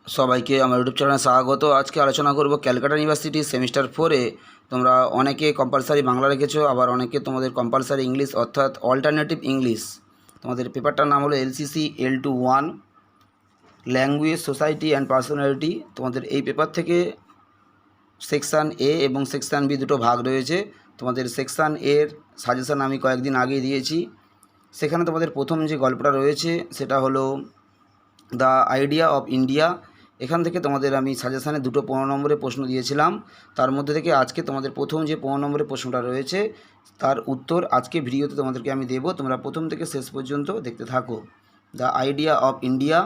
সবাইকে আমার ইউটিউব চ্যানেলে স্বাগত। আজকে আলোচনা করব ক্যালকাটা ইউনিভার্সিটি সেমিস্টার 4-এ তোমরা অনেকে কম্পালসারি বাংলা রেখেছো, আবার অনেকে তোমাদের কম্পালসারি ইংলিশ অর্থাৎ অল্টারনেটিভ ইংলিশ। তোমাদের পেপারটার নাম হলো LCC L21 language, society and personality. তোমাদের এই পেপার থেকে সেকশান এ এবং সেকশান বি দুটো ভাগ রয়েছে। তোমাদের সেকশান এর সাজেশান আমি কয়েকদিন আগেই দিয়েছি। সেখানে তোমাদের প্রথম যে গল্পটা রয়েছে সেটা হলো দ্য আইডিয়া অফ ইন্ডিয়া। এখান থেকে তোমাদের আমি সাজেশানে দুটো 15 নম্বরের প্রশ্ন দিয়েছিলাম। তার মধ্যে থেকে আজকে তোমাদের প্রথম যে 15 নম্বরের প্রশ্নটা রয়েছে তার উত্তর আজকে ভিডিওতে তোমাদেরকে আমি দেবো। তোমরা প্রথম থেকে শেষ পর্যন্ত দেখতে থাকো। The idea of India,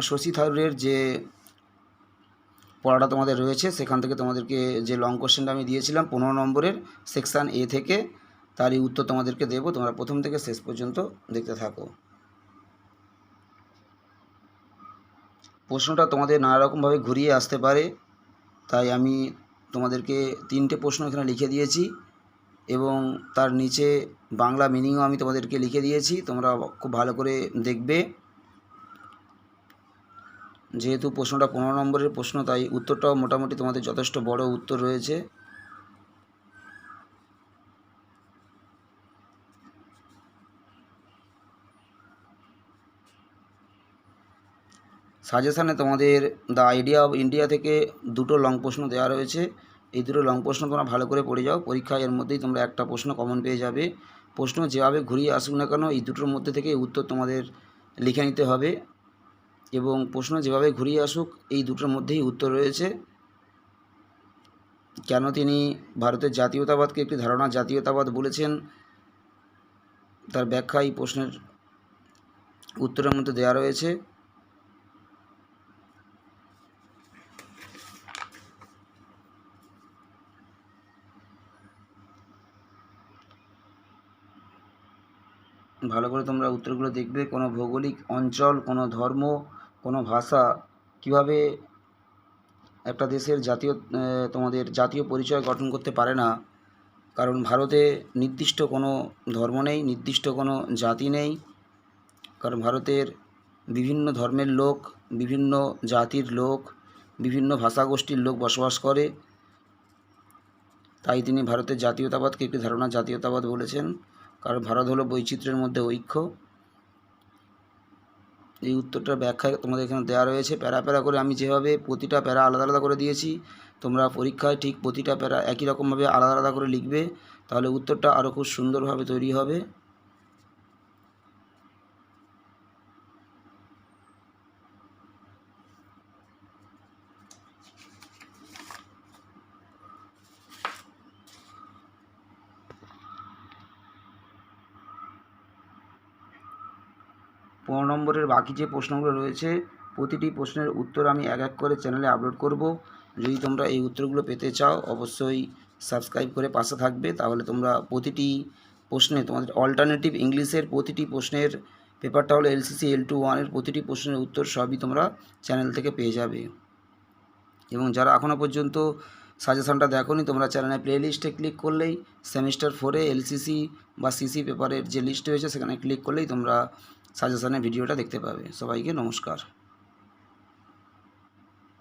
Shashi থারুরের যে পড়াটা তোমাদের রয়েছে সেখান থেকে তোমাদেরকে যে লং কোশ্চেনটা আমি দিয়েছিলাম 15 নম্বরের সেকশান এ থেকে, তারই উত্তর তোমাদেরকে দেবো। তোমরা প্রথম থেকে শেষ পর্যন্ত দেখতে থাকো। প্রশ্নটা তোমাদের নানা রকমভাবে ঘুরিয়ে আসতে পারে, তাই আমি তোমাদেরকে 3টে প্রশ্ন এখানে লিখে দিয়েছি এবং তার নিচে বাংলা মিনিংও আমি তোমাদেরকে লিখে দিয়েছি। তোমরা খুব ভালো করে দেখবে। যেহেতু প্রশ্নটা 15 নম্বরের প্রশ্ন, তাই উত্তরটাও মোটামুটি তোমাদের যথেষ্ট বড় উত্তর রয়েছে। সাজেশানে তোমাদের দ্য আইডিয়া অফ ইন্ডিয়া থেকে দুটো লং প্রশ্ন দেওয়া রয়েছে। এই দুটো লং প্রশ্ন তোমরা ভালো করে পড়ে যাও। পরীক্ষায় এর মধ্যেই তোমরা একটা প্রশ্ন কমন পেয়ে যাবে। প্রশ্ন যেভাবে ঘুরিয়ে আসুক না কেন, এই দুটোর মধ্যে থেকে উত্তর তোমাদের লিখে নিতে হবে এবং প্রশ্ন যেভাবে ঘুরিয়ে আসুক এই দুটোর মধ্যেই উত্তর রয়েছে। কেন তিনি ভারতের জাতীয়তাবাদকে একটি ধারণা জাতীয়তাবাদ বলেছেন তার ব্যাখ্যা এই প্রশ্নের উত্তরের মধ্যে দেওয়া রয়েছে। ভালো করে তোমরা উত্তরগুলো দেখবে। কোনো ভৌগোলিক অঞ্চল, কোনো ধর্ম, কোনো ভাষা কিভাবে একটা দেশের তোমাদের জাতীয় পরিচয় গঠন করতে পারে না। কারণ ভারতে নির্দিষ্ট কোনো ধর্ম নেই, নির্দিষ্ট কোনো জাতি নেই। কারণ ভারতের বিভিন্ন ধর্মের লোক, বিভিন্ন জাতির লোক, বিভিন্ন ভাষাগোষ্ঠীর লোক বসবাস করে। তাই তিনি ভারতের জাতীয়তাবাদকে একটি ধারণা জাতীয়তাবাদ বলেছেন। কারণ ভারত হলো বৈচিত্র্যের মধ্যে ঐক্য। এই উত্তরটার ব্যাখ্যা তোমাদের এখানে দেওয়া রয়েছে প্যারা প্যারা করে। আমি যেভাবে প্রতিটা প্যারা আলাদা আলাদা করে দিয়েছি, তোমরা পরীক্ষায় ঠিক প্রতিটা প্যারা একই রকমভাবে আলাদা আলাদা করে লিখবে, তাহলে উত্তরটা আরও খুব সুন্দরভাবে তৈরি হবে। পনেরো নম্বরের বাকি যে প্রশ্নগুলো রয়েছে প্রতিটি প্রশ্নের উত্তর আমি এক এক করে চ্যানেলে আপলোড করব। যদি তোমরা এই উত্তরগুলো পেতে চাও অবশ্যই সাবস্ক্রাইব করে পাশে থাকবে, তাহলে তোমরা প্রতিটি প্রশ্নে তোমাদের অল্টারনেটিভ ইংলিশের প্রতিটি প্রশ্নের পেপারটা হলো LCC L21 প্রতিটি প্রশ্নের উত্তর সবই তোমরা চ্যানেল থেকে পেয়ে যাবে। এবং যারা এখনও পর্যন্ত সাজেশনটা দেখোনি, তোমরা চ্যানেলে প্লেলিস্টে ক্লিক করলেই সেমিস্টার 4-এ LCC বা CC পেপারের যে লিস্ট রয়েছে সেখানে ক্লিক করলেই তোমরা সাজেশনের ভিডিওটা দেখতে পাবে। সবাইকে নমস্কার।